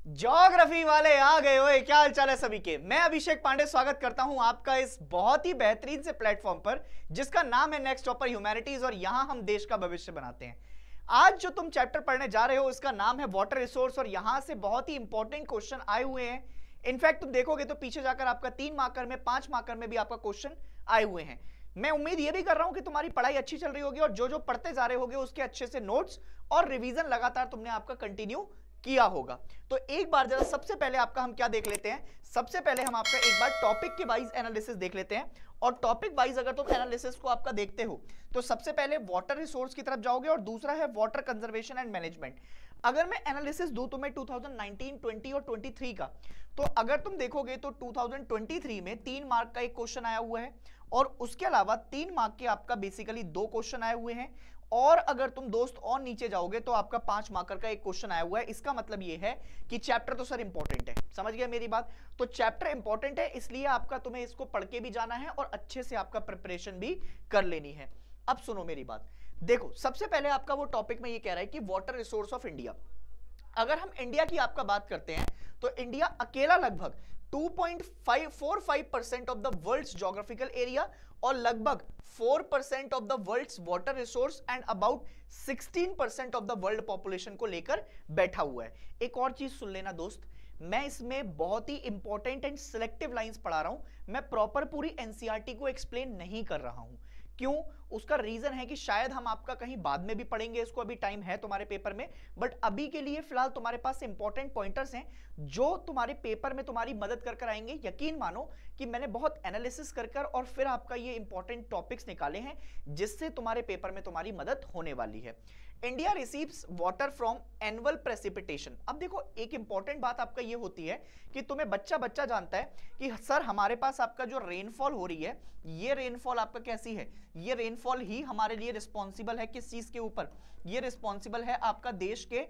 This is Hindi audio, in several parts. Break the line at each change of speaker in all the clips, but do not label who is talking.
ज्योग्राफी वाले आ गए। ओए क्या हाल चाल है सभी के। मैं अभिषेक पांडे स्वागत करता हूं आपका इस बहुत ही बेहतरीन से प्लेटफॉर्म पर जिसका नाम है नेक्स्ट टॉपर ह्यूमैनिटीज और यहां हम देश का भविष्य बनाते हैं। आज जो तुम चैप्टर पढ़ने जा रहे हो इसका नाम है वाटर रिसोर्स और यहां से बहुत ही इंपॉर्टेंट क्वेश्चन आए हुए हैं। इनफैक्ट तुम देखोगे तो पीछे जाकर आपका 3 मार्कर में 5 मार्कर में भी आपका क्वेश्चन आए हुए हैं। मैं उम्मीद ये भी कर रहा हूं कि तुम्हारी पढ़ाई अच्छी चल रही होगी और जो जो पढ़ते जा रहे होगे उसके अच्छे से नोट्स और रिवीजन लगातार तुमने आपका कंटिन्यू किया होगा। तो एक बार जरा सबसे पहले आपका हम क्या देख लेते हैं। सबसे पहले हम आपका एक बार टॉपिक के वाइज एनालिसिस देख लेते हैं और टॉपिक वाइज अगर तुम एनालिसिस को आपका देखते हो तो सबसे पहले वाटर रिसोर्स की तरफ जाओगे और दूसरा है वाटर कंजर्वेशन एंड मैनेजमेंट। अगर मैं एनालिसिस दूं तुम्हें 2019, 20 और 23 का, तो अगर तुम देखोगे तो 2023 में 3 मार्क का एक क्वेश्चन आया हुआ है और उसके अलावा 3 मार्क के आपका बेसिकली 2 क्वेश्चन आए हुए हैं और अगर तुम दोस्त और नीचे जाओगे तो आपका 5 मार्कर का एक क्वेश्चन आया हुआ है। इसका मतलब ये है कि चैप्टर तो सर इंपॉर्टेंट है, समझ गया मेरी बात। तो चैप्टर इंपॉर्टेंट है इसलिए आपका तुम्हें इसको पढ़ के भी जाना है और अच्छे से आपका प्रिपरेशन भी कर लेनी है। अब सुनो मेरी बात, देखो सबसे पहले आपका वो टॉपिक में ये कह रहा है कि वाटर रिसोर्स ऑफ इंडिया। अगर हम इंडिया की आपका बात करते हैं तो इंडिया अकेला लगभग 2.545% of the world's geographical area और लगभग 4% of the world's water resource and about 16% of the world population को लेकर बैठा हुआ है। एक और चीज सुन लेना दोस्त, मैं इसमें बहुत ही इंपॉर्टेंट एंड सिलेक्टिव लाइंस पढ़ा रहा हूं। मैं प्रॉपर पूरी एनसीईआरटी को एक्सप्लेन नहीं कर रहा हूं। क्यों? उसका रीजन है कि शायद हम आपका कहीं बाद में भी पढ़ेंगे इसको, अभी टाइम है तुम्हारे पेपर में, बट अभी के लिए फिलहाल तुम्हारे पास इंपॉर्टेंट पॉइंटर्स हैं जो तुम्हारे पेपर में तुम्हारी मदद कर आएंगे। यकीन मानो कि मैंने बहुत एनालिसिस कर और फिर आपका ये इंपॉर्टेंट टॉपिक्स निकाले हैं जिससे तुम्हारे पेपर में तुम्हारी मदद होने वाली है। India receives water from annual precipitation. अब देखो एक इंपॉर्टेंट बात आपका ये होती है कि तुम्हें बच्चा बच्चा जानता है कि सर हमारे पास आपका जो रेनफॉल हो रही है ये रेनफॉल आपका कैसी है, ये रेनफॉल ही हमारे लिए रिस्पॉन्सिबल है किस चीज के ऊपर, ये रिस्पॉन्सिबल है आपका देश के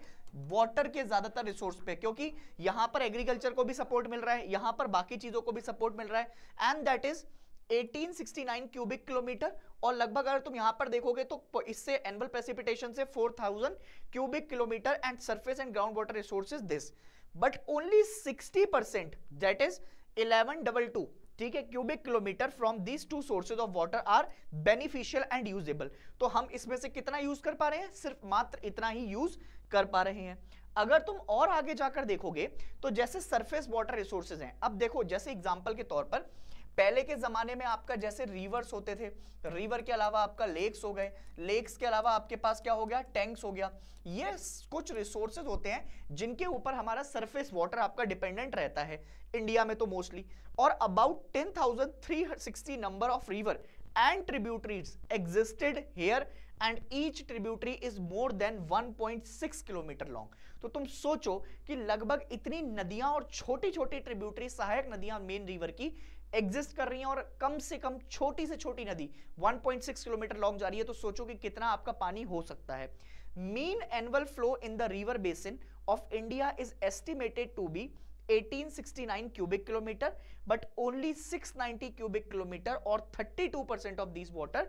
वाटर के ज्यादातर रिसोर्स पे, क्योंकि यहां पर एग्रीकल्चर को भी सपोर्ट मिल रहा है, यहां पर बाकी चीजों को भी सपोर्ट मिल रहा है and that is 1869 cubic kilometre. और लगभग अगर तुम यहां पर देखोगे तो इससे एनुअल प्रेसिपिटेशन से 4000 cubic kilometre and surface and ground water resources this, but only 60% that is 1122, ठीक है, cubic kilometre from these two sources of water are beneficial and usable. तो हम इसमें से कितना यूज कर पा रहे हैं? सिर्फ मात्र इतना ही यूज कर पा रहे हैं। अगर तुम और आगे जाकर देखोगे तो जैसे सरफेस वाटर रिसोर्सेज हैं, अब देखो जैसे एग्जांपल के तौर पर पहले के जमाने में आपका जैसे रिवर्स होते थे, रिवर के अलावा आपका लेक्स हो गए, लेक्स के अलावा आपके पास क्या हो गया, टैंक्स हो गया। ये कुछ रिसोर्सेज होते हैं जिनके ऊपर हमारा सरफेस वाटर आपका डिपेंडेंट रहता है इंडिया में तो मोस्टली। और about 10,360 number of river and tributaries existed here and each tributary is more than 1.6 kilometre long. तो तुम सोचो कि लगभग इतनी नदियां और छोटी छोटी ट्रिब्यूटरी सहायक नदियां मेन रिवर की एग्जिस्ट कर रही हैं और कम से कम छोटी से छोटी नदी 1.6 किलोमीटर लॉन्ग जा रही है। तो सोचो कि कितना आपका पानी हो सकता है। Mean annual flow in the river basin of India is estimated to be 1869 cubic kilometer, but only 690 cubic kilometer or 32% of these water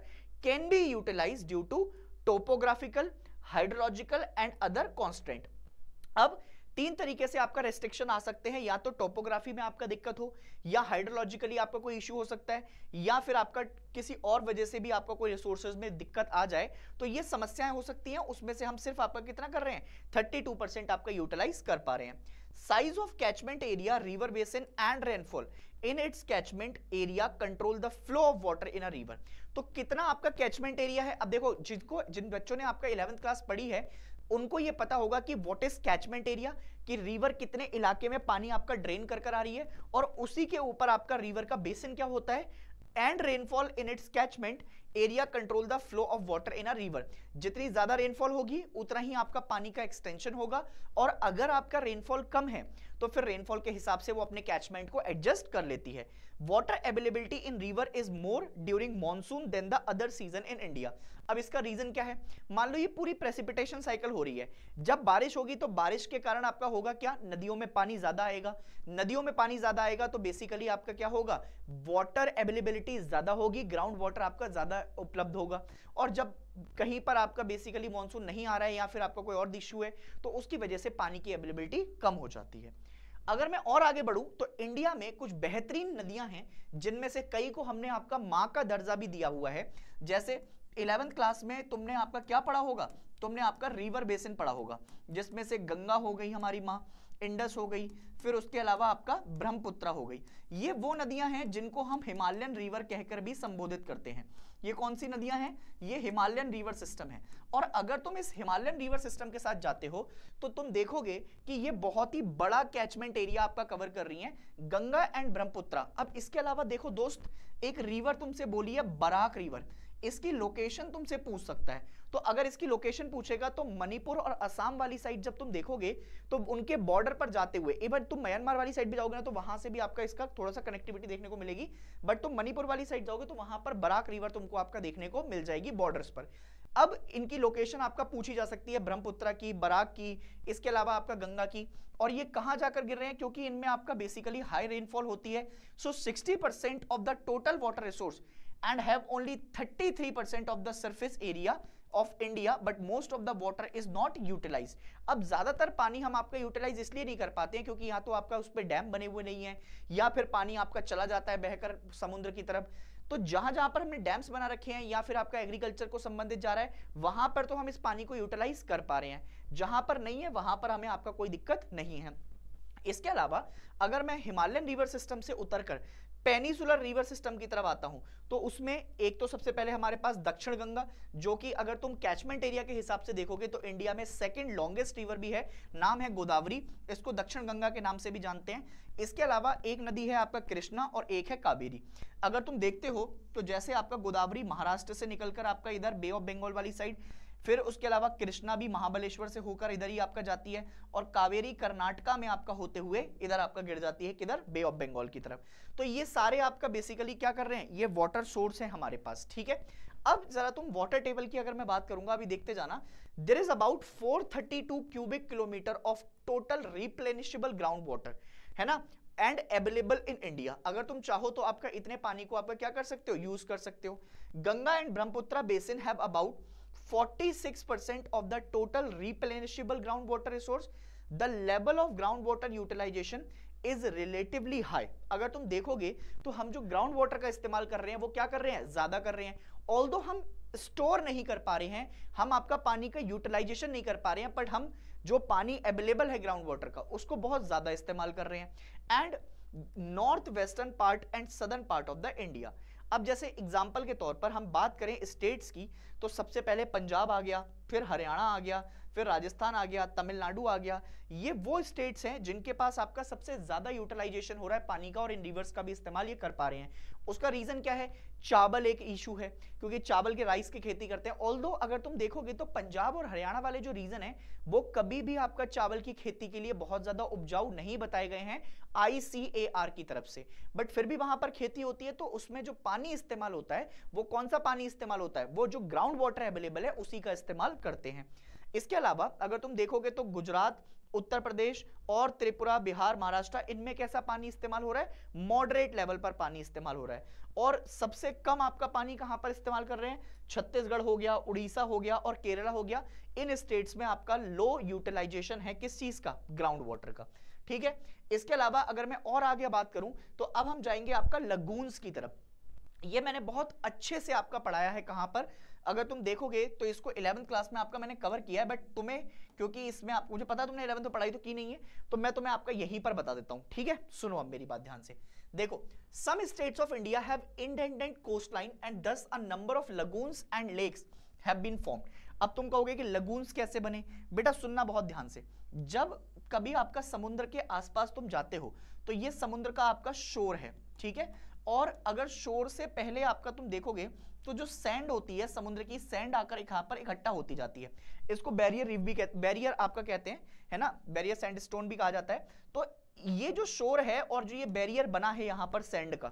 can be utilized due to topographical, hydrological and other constraint। अब तीन तरीके से आपका रेस्ट्रिक्शन आ सकते हैं, या तो टोपोग्राफी में आपका दिक्कत हो, या हाइड्रोलॉजिकली आपका कोई इश्यू हो सकता है, या फिर आपका किसी और वजह से भी आपका कोई रिसोर्सेज में दिक्कत आ जाए। तो ये समस्याएं हो सकती हैं, उसमें से हम सिर्फ आपका कितना कर रहे हैं, 32% आपका यूटिलाइज कर पा रहे हैं। Size of catchment area, river basin and rainfall in its catchment area control the flow of water in a river. तो कितना आपका कैचमेंट एरिया है। अब देखो जिन बच्चों ने आपका 11th क्लास पढ़ी है उनको ये पता होगा कि व्हाट इज कैचमेंट एरिया, कि रिवर कितने इलाके में पानी आपका ड्रेन कर आ रही है और उसी के ऊपर आपका रिवर का बेसिन क्या होता है, and rainfall in its catchment area control the flow of water in a river. जितनी ज्यादा रेनफॉल होगी उतना ही आपका पानी का एक्सटेंशन होगा और अगर आपका रेनफॉल कम है तो फिर रेनफॉल के हिसाब से वो अपने कैचमेंट को एडजस्ट कर लेती है। Water availability in river is more during monsoon than the other season in India. अब इसका रीजन क्या है, मान लो ये पूरी प्रेसिपिटेशन साइकिल हो रही है, जब बारिश होगी तो बारिश के कारण आपका होगा क्या, नदियों में पानी ज्यादा आएगा, नदियों में पानी ज्यादा आएगा तो बेसिकली आपका क्या होगा, वाटर अवेलेबिलिटी ज्यादा होगी, ग्राउंड वाटर आपका ज्यादा उपलब्ध होगा, और जब कहीं पर आपका बेसिकली मानसून नहीं आ रहा है या फिर आपका कोई और इश्यू है तो उसकी वजह से पानी की अवेलेबिलिटी कम हो जाती है। अगर मैं और आगे बढ़ूं तो इंडिया में कुछ बेहतरीन नदियां हैं जिनमें से कई को हमने आपका मां का दर्जा भी दिया हुआ है। जैसे 11th क्लास में तुमने आपका क्या पढ़ा होगा, तुमने आपका रिवर बेसिन पढ़ा होगा, जिसमें से गंगा हो गई हमारी मां, इंडस हो गई, फिर उसके अलावा आपका ब्रह्मपुत्र हो गई। ये वो नदियां हैं जिनको हम हिमालयन रिवर कहकर भी संबोधित करते हैं। ये कौन सी नदियां हैं, ये हिमालयन रिवर सिस्टम है। और अगर तुम इस हिमालयन रिवर सिस्टम के साथ जाते हो तो तुम देखोगे कि ये बहुत ही बड़ा कैचमेंट एरिया आपका कवर कर रही है, गंगा एंड ब्रह्मपुत्र। अब इसके अलावा देखो दोस्त, एक रिवर तुमसे बोली है बराक रिवर, इसकी लोकेशन तुमसे पूछ सकता है। तो अगर इसकी लोकेशन पूछेगा तो मणिपुर और असम वाली साइड जब तुम देखोगे तो उनके बॉर्डर पर जाते हुए, इवन तुम म्यांमार वाली साइड भी जाओगे ना तो वहां से भी आपका इसका थोड़ा सा कनेक्टिविटी देखने को मिलेगी, बट तुम मणिपुर वाली साइड जाओगे तो वहां पर बराक रिवर तुमको आपका देखने को मिल जाएगी बॉर्डर्स पर। अब इनकी लोकेशन आपका पूछी जा सकती है, ब्रह्मपुत्र की, बराक की, इसके अलावा आपका गंगा की। और ये कहां जाकर गिर रहे हैं, क्योंकि इनमें आपका बेसिकली हाई रेनफॉल होती है। सो 60% of the total water resource and have only 33% of the surface area of India, but most of the water is not utilized। अब ज्यादातर पानी हम आपका यूटिलाइज इसलिए नहीं कर पाते हैं क्योंकि यहाँ तो आपका उस पर डैम बने हुए नहीं है, या फिर पानी आपका चला जाता है बहकर समुद्र की तरफ। तो जहां जहां पर हमने डैम्स बना रखे हैं या फिर आपका एग्रीकल्चर को संबंधित जा रहा है, वहां पर तो हम इस पानी को यूटिलाइज कर पा रहे हैं, जहां पर नहीं है वहां पर हमें आपका कोई दिक्कत नहीं है। इसके अलावा अगर मैं हिमालयन रिवर सिस्टम से उतरकर पेनिसुलर रिवर सिस्टम की तरफ आता हूं तो उसमें एक तो सबसे पहले हमारे पास दक्षिण गंगा, जो कि अगर तुम कैचमेंट एरिया के हिसाब से देखोगे तो इंडिया में सेकंड लॉन्गेस्ट रिवर भी है, नाम है गोदावरी, इसको दक्षिण गंगा के नाम से भी जानते हैं। इसके अलावा एक नदी है आपका कृष्णा और एक है कावेरी। अगर तुम देखते हो तो जैसे आपका गोदावरी महाराष्ट्र से निकलकर आपका इधर बे ऑफ बंगाल वाली साइड, फिर उसके अलावा कृष्णा भी महाबलेश्वर से होकर इधर ही आपका जाती है, और कावेरी कर्नाटका में आपका होते हुए इधर आपका गिर जाती है किधर, बे ऑफ बंगाल की तरफ। तो ये सारे आपका बेसिकली क्या कर रहे हैं, ये वाटर सोर्स है हमारे पास, ठीक है। अब जरा तुम वाटर टेबल की अगर मैं बात करूंगा, अभी देखते जाना, there is about 432 cubic kilometre of total replenishable ground water, है ना, एंड अवेलेबल इन इंडिया। अगर तुम चाहो तो आपका इतने पानी को आपका क्या कर सकते हो, यूज कर सकते हो। Ganga and Brahmaputra basin have about 46% of the total replenishable groundwater resource. The level of groundwater utilization is relatively high। अगर तुम देखोगे तो हम जो ग्राउंड वाटर का इस्तेमाल कर रहे हैं वो क्या कर रहे हैं, ज्यादा कर रहे हैं। ऑल्दो हम स्टोर नहीं कर पा रहे हैं, हम आपका पानी का यूटिलाइजेशन नहीं कर पा रहे हैं, बट हम जो पानी अवेलेबल है ग्राउंड वाटर का उसको बहुत ज्यादा इस्तेमाल कर रहे हैं। And north western part and southern part of the India. अब जैसे एग्जाम्पल के तौर पर हम बात करें स्टेट्स की, तो सबसे पहले पंजाब आ गया, फिर हरियाणा आ गया, फिर राजस्थान आ गया, तमिलनाडु आ गया। ये वो स्टेट्स हैं जिनके पास आपका सबसे ज्यादा यूटिलाइजेशन हो रहा है पानी का, और इन रिवर्स का भी इस्तेमाल ये कर पा रहे हैं। उसका रीजन क्या है, चावल एक इशू है, क्योंकि चावल के राइस की खेती करते हैं। ऑल्दो अगर तुम देखोगे तो पंजाब और हरियाणा वाले जो रीजन है वो कभी भी आपका चावल की खेती के लिए बहुत ज्यादा उपजाऊ नहीं बताए गए हैं ICAR की तरफ से, बट फिर भी वहां पर खेती होती है। तो उसमें जो पानी इस्तेमाल होता है वो कौन सा पानी इस्तेमाल होता है, वो जो ग्राउंड वाटर अवेलेबल है उसी का इस्तेमाल करते हैं। इसके अलावा अगर तुम देखोगे तो गुजरात, उत्तर प्रदेश और त्रिपुरा, बिहार, महाराष्ट्र, इनमें कैसा पानी इस्तेमाल हो रहा है, मॉडरेट लेवल पर पानी इस्तेमाल हो रहा है। और सबसे कम आपका पानी कहां पर इस्तेमाल कर रहे हैं, छत्तीसगढ़ हो गया, उड़ीसा हो गया और केरला हो गया। इन स्टेट्स में आपका लो यूटिलाइजेशन है किस चीज का, ग्राउंड वाटर का, ठीक है। इसके अलावा अगर मैं और आगे बात करूं तो अब हम जाएंगे आपका लगून्स की तरफ। ये मैंने बहुत अच्छे से आपका पढ़ाया है, कहां पर, अगर तुम देखोगे तो इसको 11th क्लास में आपका मैंने कवर किया है, बट तुम्हें क्योंकि इसमें आप, मुझे पता है तुमने 11th में पढ़ाई तो की नहीं है, तो मैं तुम्हें आपका यहीं पर बता देता हूं, ठीक है। सुनो अब मेरी बात ध्यान से, देखो, some states of India have indented coast line and thus a number of lagoons and lakes have been formed. अब तुम कहोगे कि लगून्स कैसे बने, बेटा सुनना बहुत ध्यान से। जब कभी आपका समुद्र के आसपास तुम जाते हो तो ये समुद्र का आपका शोर है, ठीक है। और अगर शोर से पहले आपका तुम देखोगे तो जो सैंड होती है, समुद्र की सैंड आकर यहाँ पर इकट्ठा होती जाती है, इसको बैरियर रीफ भी कहते, बैरियर आपका कहते हैं, है ना, बैरियर सैंडस्टोन भी कहा जाता है। तो ये जो शोर है और जो ये बैरियर बना है यहाँ पर सैंड का,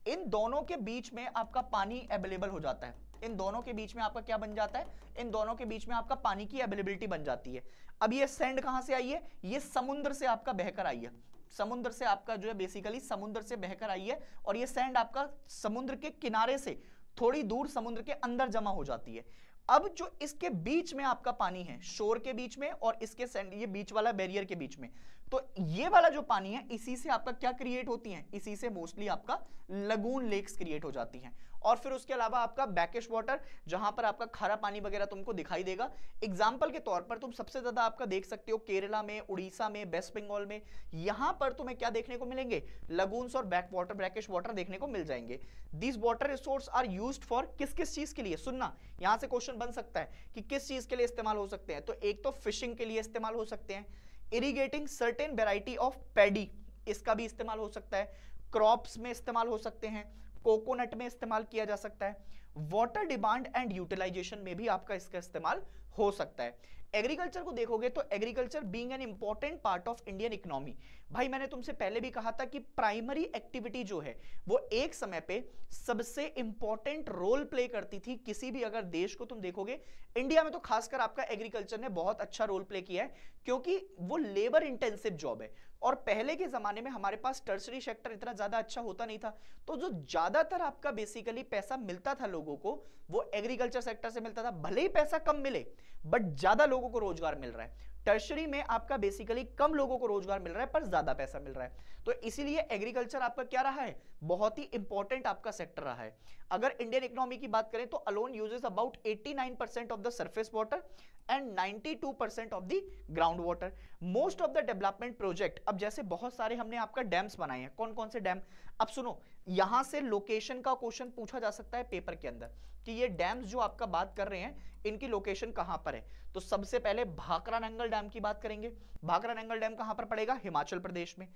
इन दोनों के बीच में आपका पानी अवेलेबल हो जाता है। इन दोनों के बीच में आपका क्या बन जाता है, इन दोनों के बीच में आपका पानी की अवेलेबिलिटी बन जाती है। अब ये सैंड कहां से आई है, ये समुद्र से आपका बहकर आई है, समुद्र से आपका जो है बेसिकली समुद्र से बहकर आई है, और ये सैंड आपका समुद्र के किनारे से थोड़ी दूर समुद्र के अंदर जमा हो जाती है। अब जो इसके बीच में आपका पानी है, शोर के बीच में और इसके ये बीच वाला बैरियर के बीच में, तो ये वाला जो पानी है इसी से आपका क्या क्रिएट होती है, इसी से मोस्टली आपका लगून लेक्स क्रिएट हो जाती हैं। और फिर उसके अलावा आपका बैकिश वाटर, जहां पर आपका खारा पानी वगैरह तुमको दिखाई देगा। एग्जाम्पल के तौर पर तुम सबसे ज्यादा आपका देख सकते हो केरला में, उड़ीसा में, वेस्ट बंगाल में, यहां पर तुम्हें क्या देखने को मिलेंगे, लगून्स और बैक वाटर, ब्रैकिश वाटर देखने को मिल जाएंगे। These water resource are used for किस किस चीज के लिए, सुनना यहां से क्वेश्चन बन सकता है कि किस चीज के लिए इस्तेमाल हो सकते हैं। तो एक तो फिशिंग के लिए इस्तेमाल हो सकते हैं, irrigating certain variety of paddy, इसका भी इस्तेमाल हो सकता है, क्रॉप्स में इस्तेमाल हो सकते हैं, कोकोनट में इस्तेमाल किया जा सकता है, वाटर डिमांड एंड यूटिलाइजेशन में भी आपका इसका इस्तेमाल हो सकता है। एग्रीकल्चर को देखोगे तो agriculture being an important part of Indian economy, भाई मैंने तुमसे पहले भी कहा था कि प्राइमरी एक्टिविटी जो है वो एक समय पे सबसे इंपॉर्टेंट रोल प्ले करती थी किसी भी अगर देश को तुम देखोगे। इंडिया में तो खासकर आपका एग्रीकल्चर ने बहुत अच्छा रोल प्ले किया है क्योंकि वो लेबर इंटेंसिव जॉब है और पहले के जमाने में हमारे पास टर्शरी सेक्टर इतना ज्यादा अच्छा होता नहीं था, तो जो ज्यादातर आपका बेसिकली पैसा मिलता था लोगों को वो एग्रीकल्चर सेक्टर से मिलता था। भले ही पैसा कम मिले बट ज्यादा लोगों को रोजगार मिल रहा है। टर्शरी में आपका बेसिकली कम लोगों को रोजगार मिल रहा है पर ज्यादा पैसा मिल रहा है, तो इसीलिए एग्रीकल्चर आपका क्या रहा है, बहुत ही इंपॉर्टेंट आपका सेक्टर रहा है। अगर इंडियन इकोनॉमी की बात करें तो alone uses about 89% of the surface water and 92% of the ground water. Most of the development project, अब जैसे बहुत सारे हमने आपका डैम्स बनाए हैं, कौन कौन से डैम, अब सुनो यहां से लोकेशन का क्वेश्चन पूछा जा सकता है पेपर के अंदर कि ये डैम्स जो आपका बात कर रहे हैं इनकी लोकेशन कहां पर है। तो सबसे पहले भाखरा नंगल डैम की बात करेंगे। भाखरा नंगल डैम कहां पर पड़ेगा, हिमाचल प्रदेश में।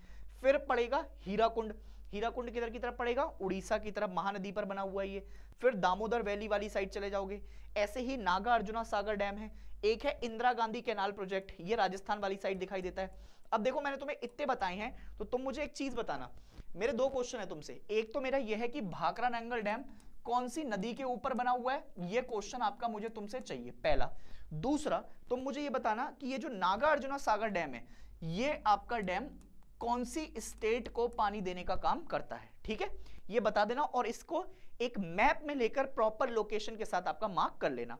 फिर पड़ेगा हीराकुंड, हीराकुंड किधर की तरफ पड़ेगा, उड़ीसा की तरफ, महानदी पर बना हुआ है ये। फिर दामोदर वैली वाली साइड चले जाओगे। ऐसे ही नागा अर्जुना सागर डैम है, एक है इंदिरा गांधी कैनाल प्रोजेक्ट, ये राजस्थान वाली साइड दिखाई देता है। अब देखो मैंने तुम्हें इतने बताए हैं तो तुम मुझे एक चीज बताना, मेरे दो क्वेश्चन है तुमसे। एक तो मेरा यह है कि भाखरा नंगल डैम कौन सी नदी के ऊपर बना हुआ है, यह क्वेश्चन आपका मुझे तुमसे चाहिए, पहला। दूसरा तुम मुझे यह बताना कि ये जो नागा अर्जुना सागर डैम है ये आपका डैम कौन सी स्टेट को पानी देने का काम करता है, ठीक है, ये बता देना और इसको एक मैप में लेकर प्रॉपर लोकेशन के साथ आपका मार्क कर लेना।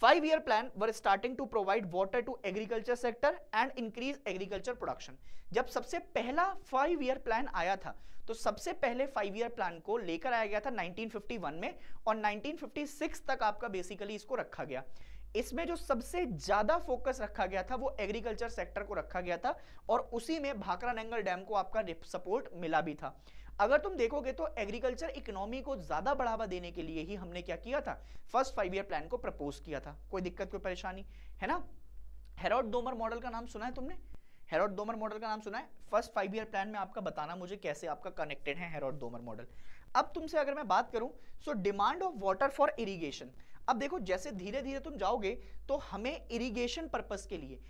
5-year plan were starting to provide water to agriculture sector and increase agriculture production। जब सबसे पहला 5-year plan आया था तो सबसे पहले 5-year plan को लेकर आया गया था 1951 में और 1956 तक आपका बेसिकली इसको रखा गया। इसमें जो सबसे ज्यादा फोकस रखा गया था वो एग्रीकल्चर सेक्टर को रखा गया था और उसी में भाखरा नंगल डैम को आपका सपोर्ट मिला भी था। अगर तुम देखोगे तो एग्रीकल्चर इकोनॉमी को ज्यादा बढ़ावा देने के लिए ही हमने क्या किया था, फर्स्ट 5-year प्लान को प्रपोज किया था। कोई दिक्कत कोई परेशानी है ना। हेरोड डोमर मॉडल का नाम सुना है तुमने, हेरोड डोमर मॉडल का नाम सुना है। फर्स्ट 5-year प्लान में आपका बताना मुझे कैसे आपका कनेक्टेड है हेरोड डोमर मॉडल। अब तुमसे अगर मैं बात करूं so demand of water for irrigation, अब देखो जैसे धीरे धीरे तुम जाओगे तो हमें इरिगेशन पर्पस के लिए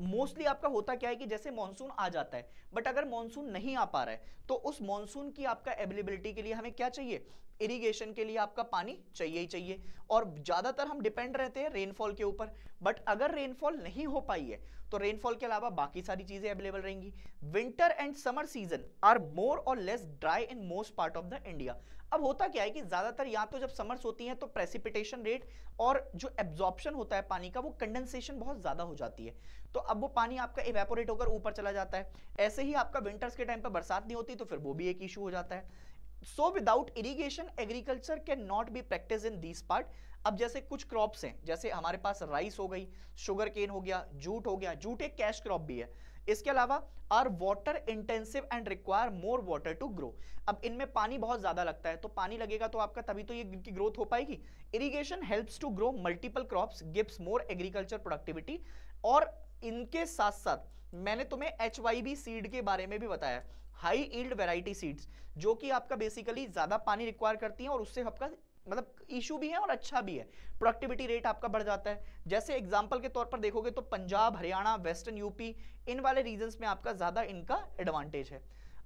मोस्टली आपका होता क्या है कि जैसे मॉनसून आ जाता है बट अगर मॉनसून नहीं आ पा रहा है तो उस मॉनसून की आपका अवेलेबिलिटी के लिए हमें क्या चाहिए, इरिगेशन के लिए आपका पानी चाहिए ही चाहिए। और ज्यादातर हम डिपेंड रहते हैं रेनफॉल के ऊपर, बट अगर रेनफॉल नहीं हो पाई है तो रेनफॉल के अलावा बाकी सारी चीजें अवेलेबल रहेंगी। Winter and summer season are more or less dry in most part of the India. अब होता क्या है कि ज्यादातर या तो जब समर्स होती हैं तो प्रेसिपिटेशन रेट और जो एब्जॉर्प्शन होता है पानी का वो कंडेंसेशन बहुत ज्यादा हो जाती है, तो अब वो पानी आपका इवेपोरेट होकर ऊपर चला जाता है। ऐसे ही आपका विंटर्स के टाइम पर बरसात नहीं होती तो फिर वो भी एक इशू हो जाता है। So without irrigation agriculture can not be practice in this part. अब जैसे कुछ क्रॉप्स हैं, जैसे हमारे पास राइस हो गई, शुगर केन हो गया, जूट हो गया, जूट एक कैश क्रॉप भी है। इसके अलावा are water intensive and require more water to grow. अब इनमें पानी बहुत ज्यादा लगता है, तो पानी लगेगा तो आपका तभी तो ये इनकी ग्रोथ हो पाएगी। Irrigation helps to grow multiple crops, gives more agriculture productivity. और इनके साथ साथ मैंने तुम्हें HYB सीड के बारे में भी बताया, हाई यील्ड वैरायटी सीड्स, जो कि आपका बेसिकली ज्यादा पानी रिक्वायर करती हैं और उससे आपका मतलब इशू भी है और अच्छा भी है, प्रोडक्टिविटी रेट आपका बढ़ जाता है। जैसे एग्जांपल के तौर पर देखोगे तो पंजाब, हरियाणा, वेस्टर्न यूपी, इन वाले रीजन्स में आपका ज्यादा इनका एडवांटेज है।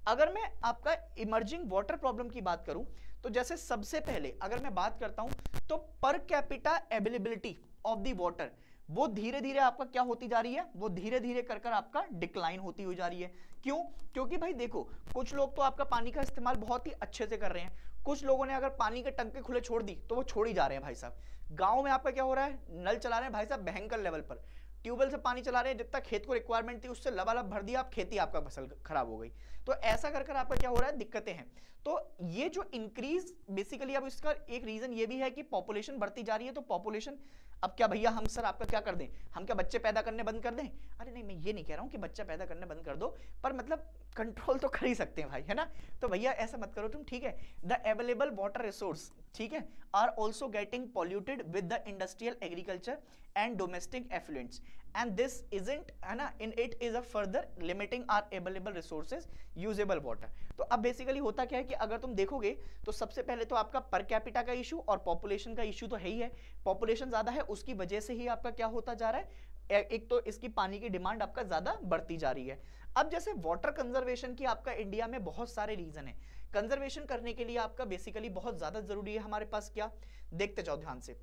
अगर मैं आपका इमर्जिंग वाटर प्रॉब्लम की बात करूं तो जैसे सबसे पहले अगर मैं बात करता हूं तो per capita availability of the water, वो धीरे धीरे आपका क्या होती जा रही है, वो धीरे धीरे कर कर आपका डिक्लाइन होती हुई जा रही है। क्यों? क्योंकि भाई देखो, कुछ लोग तो आपका पानी का इस्तेमाल बहुत ही अच्छे से कर रहे हैं, कुछ लोगों ने अगर पानी के टंके खुले छोड़ दी तो वो छोड़ ही जा रहे हैं भाई साहब। गांव में आपका क्या हो रहा है, नल चला रहे हैं भाई साहब भयंकर लेवल पर, ट्यूबवेल से पानी चला रहे हैं, जितना खेत को रिक्वायरमेंट थी उससे लबालब भर दिया, आप खेती आपका फसल खराब हो गई। तो ऐसा कर कर आपका क्या हो रहा है, दिक्कतें हैं। तो ये जो इंक्रीज बेसिकली, अब इसका एक रीजन ये भी है कि पॉपुलेशन बढ़ती जा रही है। तो पॉपुलेशन, अब क्या भैया हम सर आपका क्या कर दें, हम क्या बच्चे पैदा करने बंद कर दें? अरे नहीं, मैं ये नहीं कह रहा हूं कि बच्चा पैदा करने बंद कर दो, पर मतलब कंट्रोल तो कर ही सकते हैं भाई, है ना। तो भैया ऐसा मत करो तुम, ठीक है। द अवेलेबल वाटर रिसोर्स, ठीक है, are also getting polluted with the industrial agriculture and domestic effluents, and this isn't, है ना, in it is a further limiting our available resources usable water. तो अब बेसिकली होता क्या है कि अगर तुम देखोगे तो सबसे पहले तो आपका पर कैपिटा का इशू और पॉपुलेशन का इशू तो है ही है। पॉपुलेशन ज्यादा है, उसकी वजह से ही आपका क्या होता जा रहा है, एक तो इसकी पानी की डिमांड आपका ज्यादा बढ़ती जा रही है। अब जैसे वाटर कंजर्वेशन की आपका इंडिया में बहुत सारे रीजन है। कंजर्वेशन करने के लिए आपका बेसिकली बहुत ज्यादा जरूरी है हमारे पास क्या, देखते जाओ ध्यान से।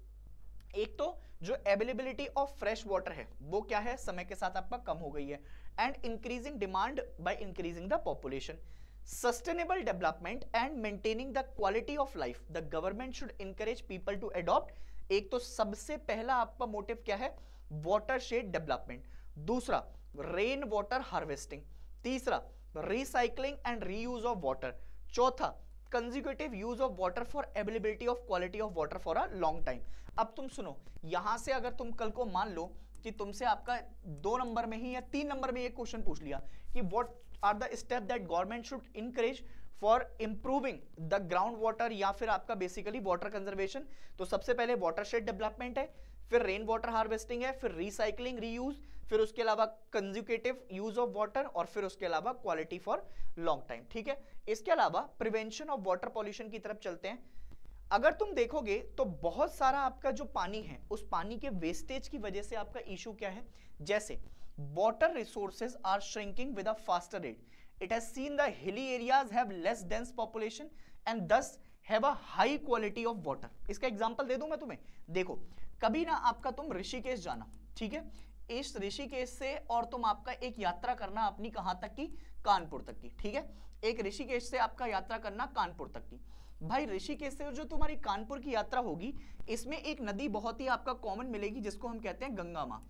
एक तो जो अवेलेबिलिटी ऑफ फ्रेश वाटर है वो क्या है, समय के साथ आपका कम हो गई है, and increasing demand by increasing the population. Sustainable development and maintaining the quality of life, the government should encourage people to adopt. एक तो सबसे पहला आपका मोटिव क्या है, वाटर शेड डेवलपमेंट। दूसरा, रेन वाटर हार्वेस्टिंग। तीसरा, recycling and reuse of water. चौथा, consecutive use of water for availability of quality of water for a long time. अब तुम सुनो, यहां से अगर तुम कल को मान लो कि तुमसे आपका 2 नंबर में ही या 3 नंबर में एक क्वेश्चन पूछ लिया कि what are the step that government should encourage for improving the ground water या फिर आपका बेसिकली वाटर कंजर्वेशन, तो सबसे पहले वाटर शेड डेवलपमेंट है, फिर रेन वाटर हार्वेस्टिंग है, फिर रिसाइकलिंग रीयूज, फिर उसके अलावा कंसेक्यूटिव यूज ऑफ वाटर, और फिर उसके अलावा क्वालिटी फॉर लॉन्ग टाइम, ठीक है। इसके अलावा प्रिवेंशन ऑफ वाटर पॉल्यूशन की तरफ चलते हैं। अगर तुम देखोगे तो बहुत सारा आपका जो पानी है उस पानी के वेस्टेज की वजह से आपका इशू क्या है, जैसे water resources are shrinking with a faster rate, it has seen the hilly areas have less dense population and thus have a high quality of water. इसका एग्जांपल दे दूं मैं तुम्हें, देखो कभी ना आपका तुम ऋषिकेश जाना, ठीक है, इस ऋषिकेश से और तुम आपका एक यात्रा करना अपनी कहां तक की, कानपुर तक की, ठीक है। एक ऋषिकेश से आपका यात्रा करना कानपुर तक की। भाई ऋषिकेश से जो तुम्हारी कानपुर की यात्रा होगी, इसमें एक नदी बहुत ही आपका कॉमन मिलेगी जिसको हम कहते हैं गंगा माँ।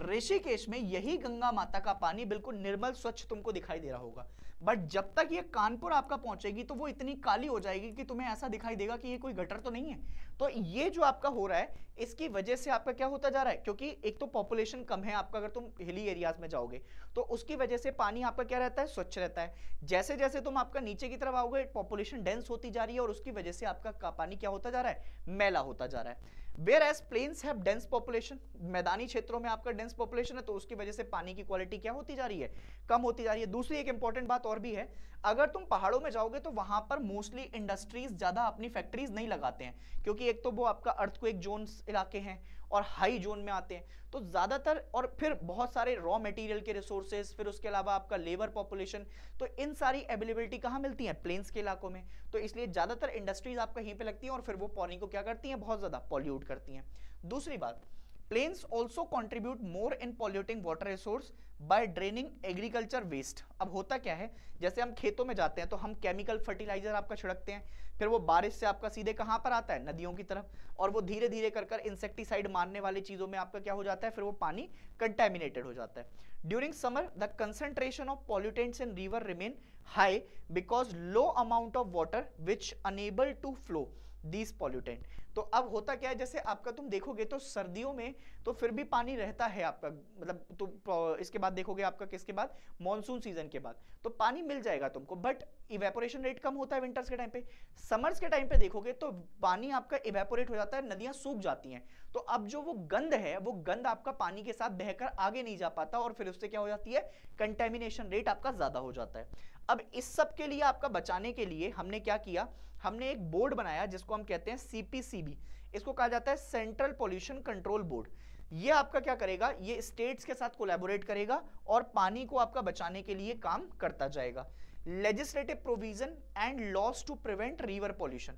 ऋषिकेश में यही गंगा माता का पानी बिल्कुल निर्मल स्वच्छ तुमको दिखाई दे रहा होगा, बट जब तक ये कानपुर आपका पहुंचेगी तो वो इतनी काली हो जाएगी कि तुम्हें ऐसा दिखाई देगा कि ये कोई गटर तो नहीं है। तो ये जो आपका हो रहा है इसकी वजह से आपका क्या होता जा रहा है, क्योंकि एक तो पॉपुलेशन कम है आपका, अगर तुम हिली एरियाज में जाओगे तो उसकी वजह से पानी आपका क्या रहता है, स्वच्छ रहता है। जैसे जैसे तुम आपका नीचे की तरफ आओगे पॉपुलेशन डेंस होती जा रही है और उसकी वजह से आपका पानी क्या होता जा रहा है, मैला होता जा रहा है। Whereas plains have dense population, मैदानी क्षेत्रों में आपका डेंस पॉपुलेशन है तो उसकी वजह से पानी की क्वालिटी क्या होती जा रही है, कम होती जा रही है। दूसरी एक इंपॉर्टेंट बात और भी है, अगर तुम पहाड़ों में जाओगे तो वहां पर मोस्टली इंडस्ट्रीज ज्यादा अपनी फैक्ट्रीज नहीं लगाते हैं, क्योंकि एक तो वो आपका अर्थक्वेक जोन इलाके हैं और हाई जोन में आते हैं, तो ज्यादातर, और फिर बहुत सारे रॉ मटेरियल के रिसोर्सेज, फिर उसके अलावा आपका लेबर पॉपुलेशन, तो इन सारी अवेलेबिलिटी कहाँ मिलती है, प्लेन्स के इलाकों में। तो इसलिए ज्यादातर इंडस्ट्रीज आपका यहीं पे लगती हैं और फिर वो पानी को क्या करती हैं, बहुत ज्यादा पॉल्यूट करती हैं। दूसरी बात, plains also contribute more in polluting water resource by draining agriculture waste. अब होता क्या है, जैसे हम खेतों में जाते हैं तो हम केमिकल फर्टिलाइजर आपका छिड़कते हैं, फिर वो बारिश से आपका सीधे कहां पर आता है, नदियों की तरफ, और वो धीरे धीरे कर कर इंसेक्टिसाइड मारने वाली चीजों में आपका क्या हो जाता है, फिर वो पानी कंटेमिनेटेड हो जाता है। During summer the concentration of pollutants in river remain high because low amount of water which enable to flow these pollutant. तो अब होता क्या है, जैसे आपका तुम देखोगे तो सर्दियों में तो फिर भी पानी रहता है आपका, मतलब तो इसके बाद देखोगे आपका किसके बाद, मॉनसून सीजन के बाद तो पानी मिल जाएगा तुमको, बट इवेपोरेशन रेट कम होता है विंटर्स के टाइम पे। समर्स के टाइम पे देखोगे तो पानी आपका इवेपोरेट हो जाता है, नदियां सूख जाती हैं, तो अब जो वो गंध है वो गंध आपका पानी के साथ बहकर आगे नहीं जा पाता और फिर उससे क्या हो जाती है, कंटेमिनेशन रेट आपका ज्यादा हो जाता है। अब इस सब के लिए आपका बचाने के लिए हमने क्या किया, हमने एक बोर्ड बनाया जिसको हम कहते हैं सीपीसीबी, इसको कहा जाता है सेंट्रल पॉल्यूशन कंट्रोल बोर्ड। ये आपका क्या करेगा, ये स्टेट्स के साथ कोलैबोरेट करेगा और पानी को आपका बचाने के लिए काम करता जाएगा। Legislative provision and laws to prevent river pollution,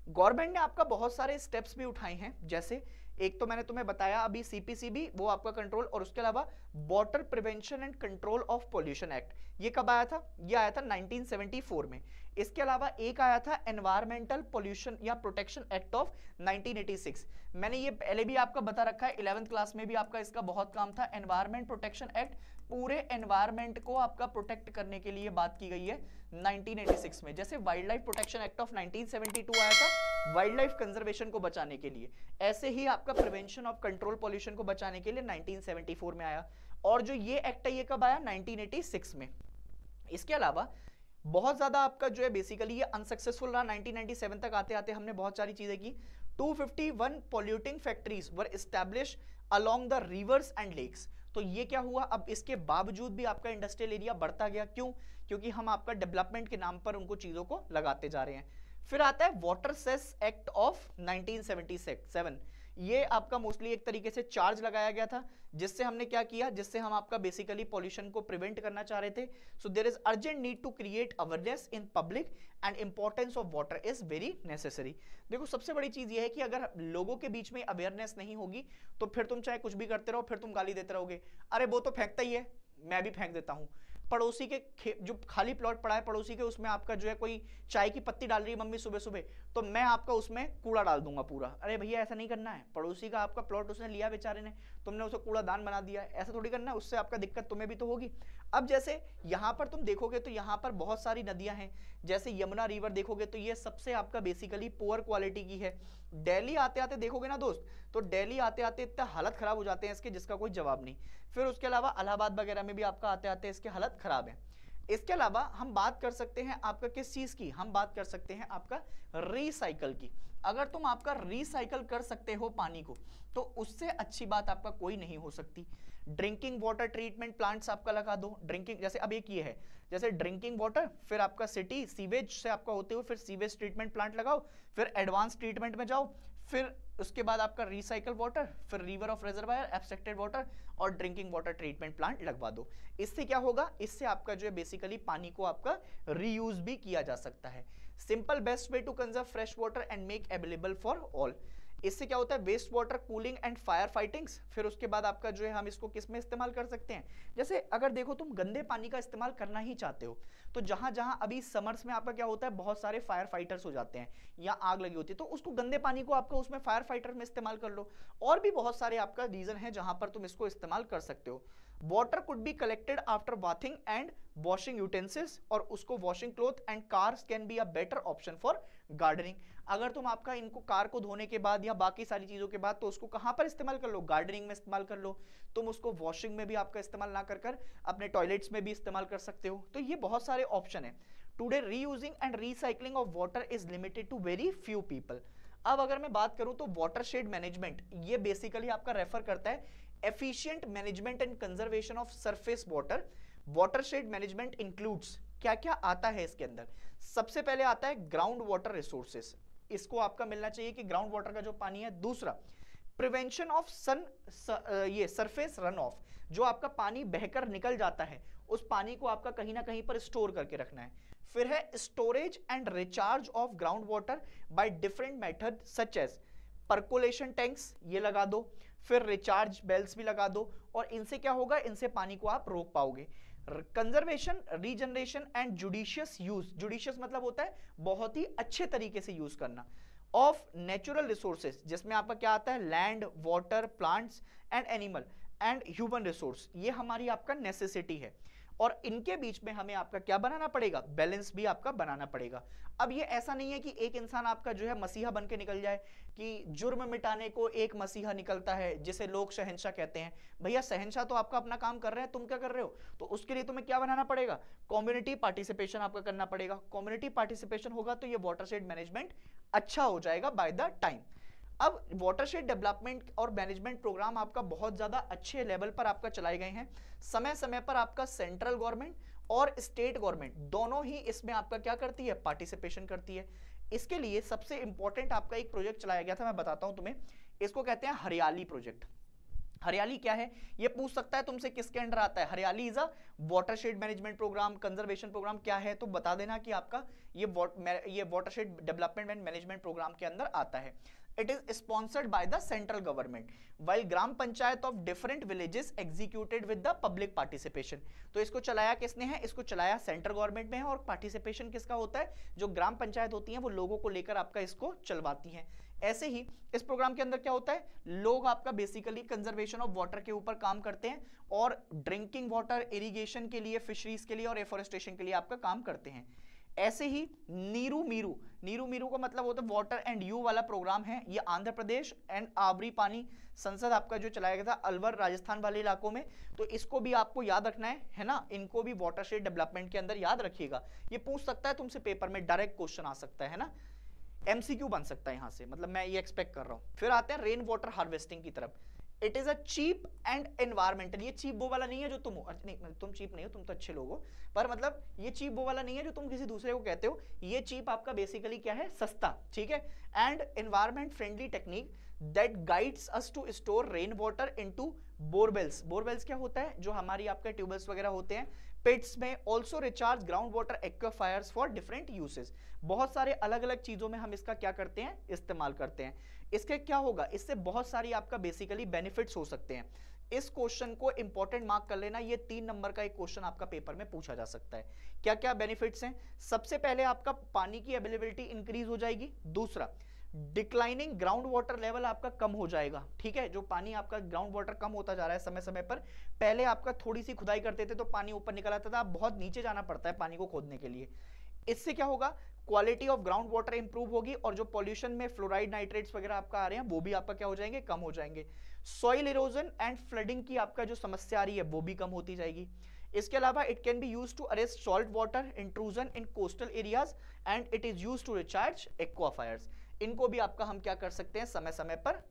government ने आपका बहुत सारे स्टेप्स भी उठाए हैं, जैसे एक तो मैंने तुम्हें बताया अभी सीपीसीबी, वो आपका कंट्रोल, और उसके अलावा water prevention and control of pollution act, ये कब आया था? ये आया था 1974 में। इसके अलावा एक आया था एनवायरमेंटल पॉल्यूशन या प्रोटेक्शन एक्ट ऑफ 1986। मैंने ये पहले भी आपका बता रखा है, 11th क्लास में भी आपका इसका बहुत काम था। एनवायरमेंट प्रोटेक्शन एक्ट, पूरे एनवायरमेंट को आपका प्रोटेक्ट करने के लिए बात की गई है 1986 में। जैसे wild life protection act of 1972 आया था वाइल्ड लाइफ कंजर्वेशन को बचाने के लिए, ऐसे ही आपका प्रिवेंशन ऑफ कंट्रोल पॉल्यूशन को बचाने के लिए 1974 में आया। और जो ये एक्ट है ये कब आया? 1986 में। इसके अलावा बहुत ज्यादा आपका जो है बेसिकली ये अनसक्सेसफुल रहा, 1997 तक आते आते हमने बहुत सारी चीजें की। 251 polluting factories were establish along the rivers and lakes. तो ये क्या हुआ, अब इसके बावजूद भी आपका इंडस्ट्रियल एरिया बढ़ता गया, क्यों? क्योंकि हम आपका डेवलपमेंट के नाम पर उनको चीजों को लगाते जा रहे हैं। फिर आता है वाटर सेस एक्ट ऑफ 1977। ये आपका मोस्टली एक तरीके से चार्ज लगाया गया था, जिससे हमने क्या किया, जिससे हम आपका बेसिकली पॉल्यूशन को प्रिवेंट करना चाह रहे थे। So there is urgent need to create awareness in public and importance of water is very necessary. देखो सबसे बड़ी चीज ये है कि अगर लोगों के बीच में अवेयरनेस नहीं होगी तो फिर तुम चाहे कुछ भी करते रहो, फिर तुम गाली देते रहोगे, अरे वो तो फेंकता ही है, मैं भी फेंक देता हूं। पड़ोसी के जो खाली प्लॉट पड़ा है पड़ोसी के, उसमें आपका जो है कोई चाय की पत्ती डाल रही है मम्मी सुबह सुबह, तो मैं आपका उसमें कूड़ा डाल दूंगा पूरा। अरे भैया ऐसा नहीं करना है, पड़ोसी का आपका प्लॉट उसने लिया बेचारे ने, तुमने उसे कूड़ा दान बना दिया है, ऐसा थोड़ी करना है, उससे आपका दिक्कत तुम्हें भी तो होगी। अब जैसे यहाँ पर तुम देखोगे तो यहाँ पर बहुत सारी नदियां हैं, जैसे यमुना रिवर देखोगे तो ये सबसे आपका बेसिकली पुअर क्वालिटी की है। दिल्ली आते आते देखोगे ना दोस्त, तो दिल्ली आते आते इतना हालत खराब हो जाते हैं इसके जिसका कोई जवाब नहीं। फिर उसके अलावा इलाहाबाद वगैरह में भी आपका आते आते इसके हालत खराब है। इसके अलावा हम बात कर सकते हैं आपका किस चीज की, हम बात कर सकते हैं आपका रीसाइकल की। अगर तुम आपका रीसाइकल कर सकते हो पानी को, तो उससे अच्छी बात आपका कोई नहीं हो सकती। ड्रिंकिंग वाटर ट्रीटमेंट प्लांट्स आपका लगा दो, ड्रिंकिंग, जैसे अब एक ये है, जैसे ड्रिंकिंग वाटर, फिर आपका सिटी सीवेज से आपका होते हुए फिर सीवेज ट्रीटमेंट प्लांट लगाओ, फिर एडवांस ट्रीटमेंट में जाओ, फिर उसके बाद आपका रिसाइकल वाटर, फिर river of reservoir, abstracted water और ड्रिंकिंग वाटर ट्रीटमेंट प्लांट लगवा दो। इससे क्या होगा, इससे आपका जो है बेसिकली पानी को आपका रीयूज भी किया जा सकता है। Simple best way to conserve fresh water and make available for all. इससे क्या होता है, waste water cooling and fire fightings. फिर उसके बाद आपका जो है हम इसको किस में इस्तेमाल कर सकते हैं, जैसे अगर देखो तुम गंदे पानी का इस्तेमाल करना ही चाहते हो, तो जहां जहां अभी समर्स में आपका क्या होता है, बहुत सारे फायर फाइटर्स हो जाते हैं या आग लगी होती है, तो उसको गंदे पानी को आपका उसमें फायर फाइटर में इस्तेमाल कर लो। और भी बहुत सारे आपका रीजन है जहां पर तुम इसको इस्तेमाल कर सकते हो। Water could be collected after bathing and washing utensils, और उसको washing cloth and cars can be a better option for gardening. अगर तुम आपका इनको कार को धोने के बाद या बाकी सारी चीजों के बाद, तो उसको कहां पर इस्तेमाल कर लो, गार्डनिंग में इस्तेमाल कर लो। तुम उसको वॉशिंग में भी आपका इस्तेमाल ना कर कर अपने टॉयलेट्स में भी इस्तेमाल कर सकते हो। तो ये बहुत सारे ऑप्शन है। Today reusing and recycling of water is limited to very few people. अब अगर मैं बात करूं तो वाटरशेड मैनेजमेंट, ये बेसिकली आपका रेफर करता है efficient management and conservation of surface water. Watershed management includes, क्या क्या आता है इसके अंदर, सबसे पहले आता है ग्राउंड वाटर रिसोर्सेस, इसको आपका मिलना चाहिए कि ग्राउंड वाटर का जो पानी है। दूसरा, प्रिवेंशन ऑफ ये सरफेस रन ऑफ, जो आपका पानी बहकर निकल जाता है उस पानी को आपका कहीं ना कहीं पर स्टोर करके रखना है। फिर है storage and recharge of ground water by different method such as percolation tanks, ये लगा दो, फिर रिचार्ज बेल्स भी लगा दो, और इनसे क्या होगा, इनसे पानी को आप रोक पाओगे। Conservation, regeneration and judicious use, judicious मतलब होता है बहुत ही अच्छे तरीके से यूज करना, ऑफ नेचुरल रिसोर्सेज, जिसमें आपका क्या आता है, land, water, plants and animal and human resource, ये हमारी आपका नेसेसिटी है। और इनके बीच में हमें आपका क्या बनाना पड़ेगा, बैलेंस भी आपका बनाना पड़ेगा। अब ये ऐसा नहीं है कि एक इंसान आपका जो है मसीहा बन के निकल जाए, कि जुर्म मिटाने को एक मसीहा निकलता है जिसे लोग शहंशाह कहते हैं। भैया शहंशाह तो आपका अपना काम कर रहे हैं, तुम क्या कर रहे हो, तो उसके लिए तुम्हें क्या बनाना पड़ेगा, कम्युनिटी पार्टिसिपेशन आपका करना पड़ेगा। कम्युनिटी पार्टिसिपेशन होगा तो ये वाटरशेड मैनेजमेंट अच्छा हो जाएगा बाय द टाइम। अब वाटरशेड डेवलपमेंट और मैनेजमेंट प्रोग्राम आपका बहुत ज्यादा अच्छे लेवल पर आपका चलाए गए हैं। समय समय पर आपका सेंट्रल गवर्नमेंट और स्टेट गवर्नमेंट दोनों ही इसमें आपका क्या करती है, पार्टिसिपेशन करती है। इसके लिए सबसे इंपॉर्टेंट आपका एक प्रोजेक्ट चलाया गया था, मैं बताता हूं तुम्हें, इसको कहते हैं हरियाली प्रोजेक्ट। हरियाली क्या है, ये पूछ सकता है तुमसे किसके अंडर आता है, हरियाली is a watershed management program, conservation program क्या है, तो बता देना कि आपका ये watershed development and management program के अंदर आता है। It is sponsored by the central government, while gram panchayat of different villages executed with the public participation. तो इसको चलाया किसने है? इसको चलाया सेंट्रल गवर्नमेंट में है, और पार्टिसिपेशन किसका होता है? जो ग्राम पंचायत होती है वो लोगों को लेकर आपका इसको चलवाती हैं। ऐसे ही इस प्रोग्राम के अंदर क्या होता है, लोग आपका बेसिकली कंजर्वेशन ऑफ वाटर के ऊपर काम करते हैं और ड्रिंकिंग वाटर, इरिगेशन के लिए, फिशरीज के लिए और एफोरेस्टेशन के लिए आपका काम करते हैं। ऐसे ही नीरू मीरू, नीरू मीरू का मतलब होता है वाटर एंड यू वाला प्रोग्राम है, ये आंध्र प्रदेश एंड आवरी पानी संसद आपका जो चलाया गया था अलवर राजस्थान वाले इलाकों में। तो इसको भी आपको याद रखना है ना, इनको भी वाटरशेड डेवलपमेंट के अंदर याद रखिएगा। ये पूछ सकता है तुमसे पेपर में, डायरेक्ट क्वेश्चन आ सकता है ना, एमसीक्यू बन सकता है यहां से, मतलब मैं ये एक्सपेक्ट कर रहा हूं। फिर आते हैं रेन वाटर हार्वेस्टिंग की तरफ। It is a cheap and environmental, ये चीप वो वाला नहीं है जो तुम हो, नहीं तुम चीप नहीं हो, तुम तो अच्छे लोग हो, पर मतलब ये चीप वो वाला नहीं है जो तुम किसी दूसरे को कहते हो। ये चीप आपका बेसिकली क्या है, सस्ता, ठीक है। And environment friendly technique that guides us to store rain water into borewells. Borewells क्या होता है, जो हमारी आपके ट्यूबवेल्स वगैरह होते हैं, पिट्स में, also recharge ground water aquifers for different usage. बहुत सारे अलग अलग चीजों में हम इसका क्या करते हैं, इस्तेमाल करते हैं। इसके क्या होगा, इससे बहुत सारी आपका बेसिकली बेनिफिट्स हो सकते हैं। इस क्वेश्चन को इंपॉर्टेंट मार्क कर लेना, ये 3 नंबर का एक क्वेश्चन आपका पेपर में पूछा जा सकता है। क्या क्या बेनिफिट्स हैं? सबसे पहले आपका पानी की अवेलेबिलिटी इंक्रीज हो जाएगी। दूसरा, डिक्लाइनिंग ग्राउंड वाटर लेवल आपका कम हो जाएगा, ठीक है। जो पानी आपका ग्राउंड वाटर कम होता जा रहा है समय समय पर, पहले आपका थोड़ी सी खुदाई करते थे तो पानी ऊपर निकल आता था, अब बहुत नीचे जाना पड़ता है पानी को खोदने के लिए। इससे क्या होगा, quality of ground water improve होगी, और जो पॉल्यूशन में फ्लोराइड, नाइट्रेट्स वगैरह आपका आ रहे हैं वो भी आपका क्या हो जाएंगे, कम हो जाएंगे। सॉइल इरोजन एंड फ्लडिंग की आपका जो समस्या आ रही है वो भी कम होती जाएगी। इसके अलावा it can be used to arrest salt water intrusion in coastal areas and it is used to recharge aquifers. इनको भी आपका हम क्या कर सकते हैं, समय समय पर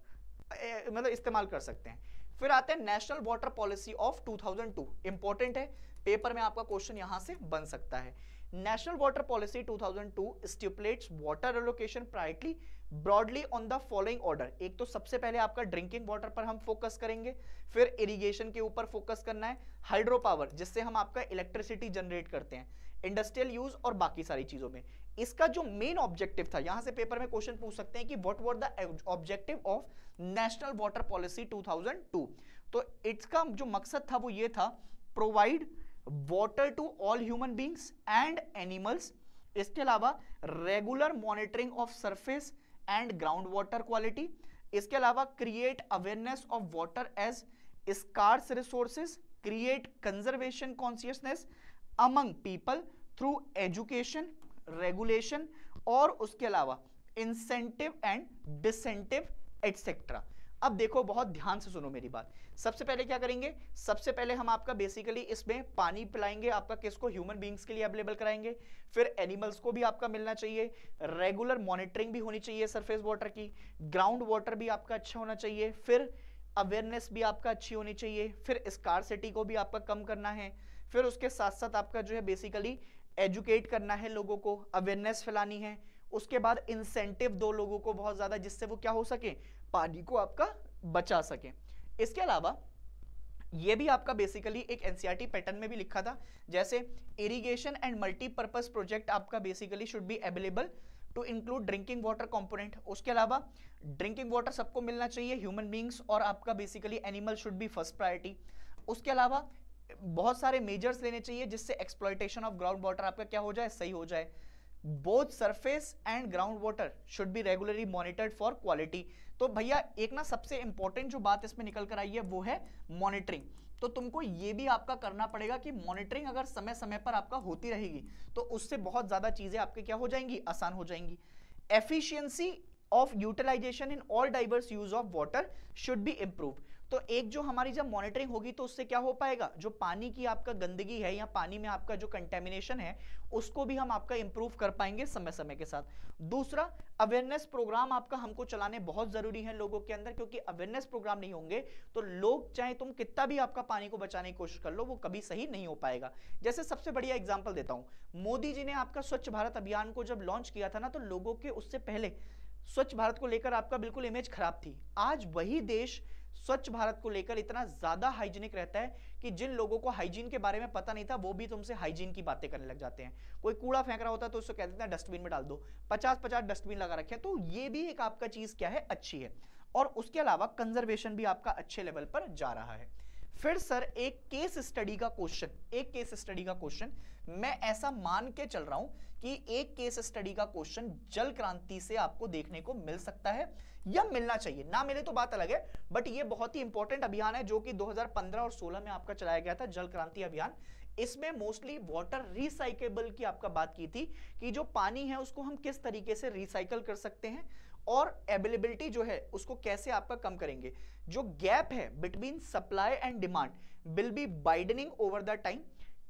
मतलब इस्तेमाल कर सकते हैं। फिर आते हैं national water policy of 2002, important है, पेपर में आपका क्वेश्चन यहां से बन सकता है। National water policy 2002 stipulates water allocation priority broadly on the following order. एक तो सबसे पहले आपका ड्रिंकिंग वाटर पर हम फोकस करेंगे, फिर इरिगेशन के ऊपर फोकस करना है, हाइड्रो पावर जिससे हम आपका इलेक्ट्रिसिटी जनरेट करते हैं, इंडस्ट्रियल यूज और बाकी सारी चीजों में। इसका जो मेन ऑब्जेक्टिव था, यहां से पेपर में क्वेश्चन पूछ सकते हैं कि what were the objective of national water policy 2002। तो इसका जो मकसद था वो ये था, provide water to all human beings and animals. इसके अलावा regular monitoring of surface and ground water quality. इसके अलावा create awareness of water as scarce resources, create conservation consciousness among people through education, regulation, और उसके अलावा इंसेंटिव एंड डिसेंटिव एटसेट्रा। अब देखो, बहुत ध्यान से सुनो मेरी बात। सबसे पहले क्या करेंगे, सबसे पहले हम आपका बेसिकली इसमें पानी पिलाएंगे आपका, किसको, ह्यूमन बींग्स के लिए अवेलेबल कराएंगे, फिर एनिमल्स को भी आपका मिलना चाहिए, रेगुलर मॉनिटरिंग भी होनी चाहिए सरफेस वाटर की, ग्राउंड वाटर भी आपका अच्छा होना चाहिए, फिर अवेयरनेस भी आपका अच्छी होनी चाहिए, फिर स्कार्सिटी को भी आपका कम करना है, फिर उसके साथ साथ आपका जो है बेसिकली एजुकेट करना है, लोगों को अवेयरनेस फैलानी है, उसके बाद इंसेंटिव दो लोगों को बहुत ज्यादा, जिससे वो क्या हो सके, पानी को आपका बचा सके। इसके अलावा ये भी आपका बेसिकली एक एनसीईआरटी पैटर्न में भी लिखा था, जैसे इरिगेशन एंड मल्टीपर्पज प्रोजेक्ट आपका basically should be available to include drinking water component. उसके अलावा ड्रिंकिंग वाटर सबको मिलना चाहिए, ह्यूमन बींग्स और आपका basically animal should be first priority. उसके अलावा बहुत सारे मेजर्स लेने चाहिए जिससे एक्सप्लॉयटेशन ऑफ ग्राउंड वाटर आपका क्या हो जाए, सही हो जाए। Both surface and ground water should B regularly monitored for quality. तो भैया एक ना सबसे इंपॉर्टेंट जो बात इसमें निकल कर आई है वो है मॉनिटरिंग। तो तुमको ये भी आपका करना पड़ेगा कि मॉनिटरिंग अगर समय समय पर आपका होती रहेगी तो उससे बहुत ज्यादा चीजें आपके क्या हो जाएंगी, आसान हो जाएंगी। Efficiency of utilization in all diverse use of water should be improve. तो एक जो हमारी जब मॉनिटरिंग होगी तो उससे क्या हो पाएगा, जो पानी की आपका गंदगी है या पानी में आपका जो कंटेमिनेशन है उसको भी हम आपका इंप्रूव कर पाएंगे समय समय के साथ। दूसरा, अवेयरनेस प्रोग्राम आपका हमको चलाने बहुत जरूरी है लोगों के अंदर, क्योंकि अवेयरनेस प्रोग्राम नहीं होंगे तो लोग चाहे तुम कितना भी आपका पानी को बचाने की कोशिश कर लो वो कभी सही नहीं हो पाएगा। जैसे सबसे बढ़िया एग्जाम्पल देता हूं, मोदी जी ने आपका स्वच्छ भारत अभियान को जब लॉन्च किया था ना, तो लोगों के उससे पहले स्वच्छ भारत को लेकर आपका बिल्कुल इमेज खराब थी। आज वही देश स्वच्छ भारत को लेकर इतना ज्यादा हाइजीनिक रहता है कि जिन लोगों को हाइजीन के बारे में पता नहीं था वो भी तुमसे हाइजीन की बातें करने लग जाते हैं। कोई कूड़ा फेंक रहा होता है तो उसको कह देते हैं डस्टबिन में डाल दो, 50-50 डस्टबिन लगा रखे हैं। तो ये भी एक आपका चीज क्या है, अच्छी है। और उसके अलावा कंजर्वेशन भी आपका अच्छे लेवल पर जा रहा है। फिर सर एक केस स्टडी का क्वेश्चन, मैं ऐसा मान के चल रहा हूं कि एक केस स्टडी का क्वेश्चन जल क्रांति से आपको देखने को मिल सकता है या मिलना चाहिए, ना मिले तो बात अलग है, बट ये बहुत ही इंपॉर्टेंट अभियान है जो कि 2015 और 16 में आपका चलाया गया था, जल क्रांति अभियान। इसमें मोस्टली वाटर रिसाइकेबल की आपका बात की थी कि जो पानी है उसको हम किस तरीके से रिसाइकल कर सकते हैं और अवेलेबिलिटी जो है उसको कैसे आपका कम करेंगे। जो गैप है between supply and demand will be widening over the time.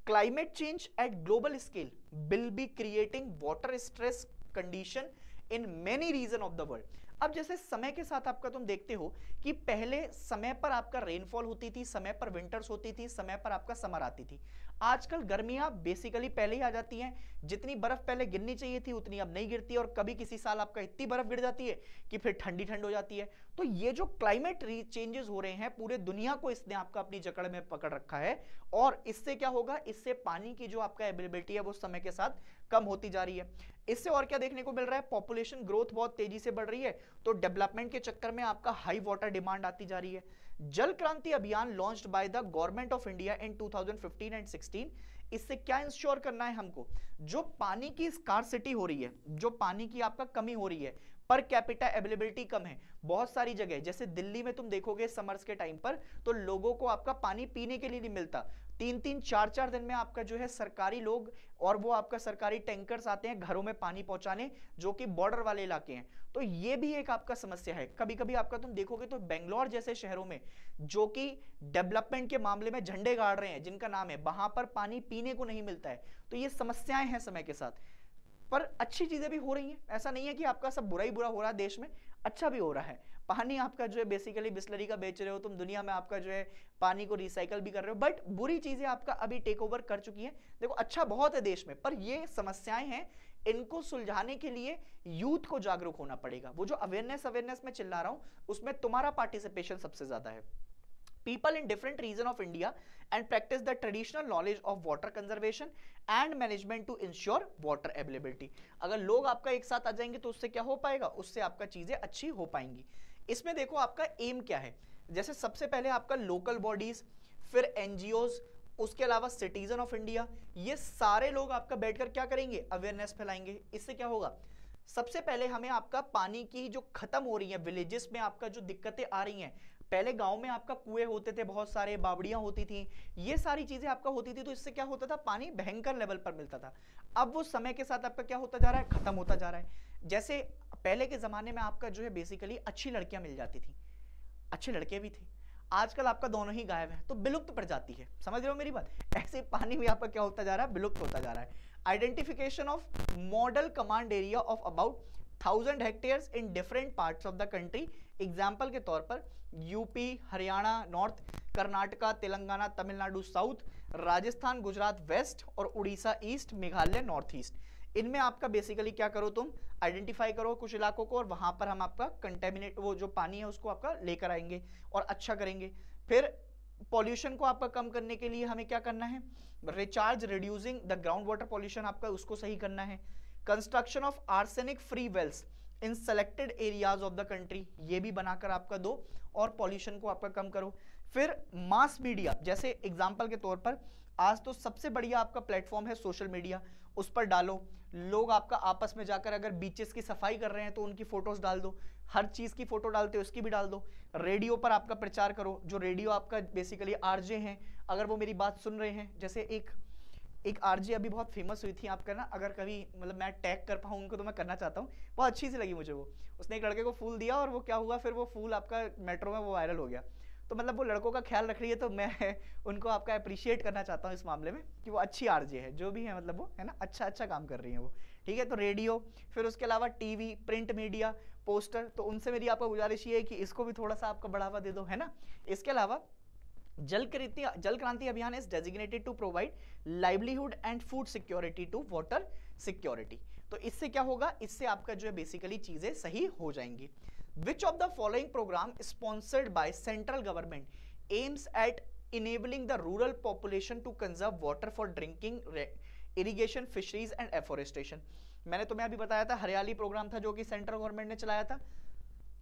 Climate change at global scale will be creating water stress condition in many region of the world. अब जैसे समय के साथ आपका तुम देखते हो कि पहले समय पर आपका रेनफॉल होती थी, समय पर विंटर्स होती थी, समय पर आपका समर आती थी। आजकल गर्मियां बेसिकली पहले ही आ जाती हैं, जितनी बर्फ पहले गिरनी चाहिए थी उतनी अब नहीं गिरती, और कभी किसी साल आपका इतनी बर्फ गिर जाती है कि फिर ठंडी ठंड हो जाती है। तो ये जो क्लाइमेट चेंजेस हो रहे हैं पूरे दुनिया को इसने आपका अपनी जकड़ में पकड़ रखा है, और इससे क्या होगा, इससे पानी की जो आपका अवेलेबिलिटी है वो समय के साथ कम होती जा रही है। इससे और क्या देखने को मिल रहा है, पॉपुलेशन ग्रोथ बहुत तेजी से बढ़ रही है, तो डेवलपमेंट के चक्कर में आपका हाई वाटर डिमांड आती जा रही है। जल क्रांति अभियान launched by the government of India in 2015 and 16, इससे क्या इंश्योर करना है हमको, जो पानी की स्कार्सिटी हो रही है, जो पानी की आपका कमी हो रही है, पर कैपिटा अवेलेबिलिटी कम है बहुत सारी जगह, जैसे दिल्ली में तुम देखोगे समर्स के टाइम पर तो लोगों को आपका पानी पीने के लिए नहीं मिलता, 3-3 4-4 दिन में आपका जो है सरकारी लोग और वो आपका सरकारी टैंकर्स आते हैं घरों में पानी पहुंचाने, जो कि बॉर्डर वाले इलाके हैं। तो ये भी एक आपका समस्या है। कभी कभी आपका तुम देखोगे तो बेंगलोर जैसे शहरों में जो कि डेवलपमेंट के मामले में झंडे गाड़ रहे हैं, जिनका नाम है, वहां पर पानी पीने को नहीं मिलता है। तो ये समस्याएं हैं समय के साथ, पर अच्छी चीजें भी हो रही हैं। ऐसा नहीं है कि आपका सब बुरा ही बुरा हो रहा है, देश में अच्छा भी हो रहा है। पानी आपका जो है बेसिकली बिस्लरी का बेच रहे हो तुम, दुनिया में आपका जो है पानी को रिसाइकल भी कर रहे हो, बट बुरी चीजें आपका अभी टेक ओवर कर चुकी हैं। देखो अच्छा बहुत है देश में, पर ये समस्याएं हैं, इनको सुलझाने के लिए यूथ को जागरूक होना पड़ेगा। वो जो अवेयरनेस में चिल्ला रहा हूं उसमें तुम्हारा पार्टिसिपेशन सबसे ज्यादा है। People in different region of India and practice the traditional knowledge of water conservation and management to ensure water availability। अगर लोग आपका एक साथ आ जाएंगे तो उससे क्या हो पाएगा, उससे आपका चीजें अच्छी हो पाएंगी। इसमें देखो आपका एम क्या है, जैसे सबसे पहले आपका लोकल बॉडीज, फिर एनजीओज, उसके अलावा सिटीजन ऑफ इंडिया, ये सारे लोग आपका बैठकर क्या करेंगे, अवेयरनेस फैलाएंगे। इससे क्या होगा, सबसे पहले हमें आपका पानी की जो खत्म हो रही है विलेजेस में, आपका जो दिक्कतें आ रही हैं, पहले गांव में आपका कुएं होते थे, बहुत सारे बावड़ियां होती थी, ये सारी चीजें आपका होती थी, तो इससे क्या होता था, पानी भयंकर लेवल पर मिलता था। अब वो समय के साथ आपका क्या होता जा रहा है, खत्म होता जा रहा है। जैसे पहले के जमाने में आपका जो है बेसिकली अच्छी लड़कियां मिल जाती थी, अच्छे लड़के भी थे, आजकल आपका दोनों ही गायब है, तो विलुप्त पड़ जाती है। समझ रहे हो मेरी बात, ऐसे पानी भी आपका क्या होता जा रहा है, विलुप्त होता जा रहा है। Identification of model command area of about 1000 hectares in different parts of the country. Example के तौर पर UP, Haryana north, Karnataka, Telangana, Tamil Nadu south, Rajasthan, Gujarat west और Orissa east, Meghalaya north east. इनमें आपका बेसिकली क्या करो, तुम आइडेंटिफाई करो कुछ इलाकों को, और वहां पर हम आपका कंटेमिनेट वो जो पानी है उसको आपका लेकर आएंगे और अच्छा करेंगे। फिर पॉल्यूशन को आपका कम करने के लिए हमें क्या करना है, recharge reducing the ground water pollution आपका उसको सही करना है। Construction of arsenic free wells in selected areas of the country, ये भी बनाकर आपका दो और पॉल्यूशन को आपका कम करो। फिर मास मीडिया, जैसे एग्जांपल के तौर पर आज तो सबसे बढ़िया आपका प्लेटफॉर्म है सोशल मीडिया, उस पर डालो। लोग आपका आपस में जाकर अगर बीचेस की सफाई कर रहे हैं तो उनकी फोटोज डाल दो, हर चीज की फोटो डालते हो उसकी भी डाल दो। रेडियो पर आपका प्रचार करो, जो रेडियो आपका बेसिकली आरजे हैं, अगर वो मेरी बात सुन रहे हैं, जैसे एक आरजे अभी बहुत फेमस हुई थी आपका ना, अगर कभी मतलब मैं टैग कर पाऊँ उनको तो मैं करना चाहता हूँ, बहुत अच्छी सी लगी मुझे वो। उसने एक लड़के को फूल दिया और वो क्या हुआ, फिर वो फूल आपका मेट्रो में वो वायरल हो गया। तो मतलब वो लड़कों का ख्याल रख रही है, तो मैं उनको आपका अप्रिशिएट करना चाहता हूँ इस मामले में कि वो अच्छी आरजे है, जो भी है मतलब वो है ना, अच्छा काम कर रही है वो, ठीक है। तो रेडियो, फिर उसके अलावा टीवी, प्रिंट मीडिया, पोस्टर, तो उनसे मेरी आपको गुजारिश ये है कि इसको भी थोड़ा सा आपका बढ़ावा दे दो, है ना। इसके अलावा Jal Kranti Abhiyan is designated to provide livelihood and food security to water security. तो इससे क्या होगा, इससे आपका जो है बेसिकली चीजें सही हो जाएंगी। विच of the following programme sponsored by central government aims at enabling the rural population to conserve water for drinking, irrigation, fisheries and afforestation. मैंने तुम्हें अभी बताया था हरियाली प्रोग्राम था जो कि सेंट्रल गवर्नमेंट ने चलाया था,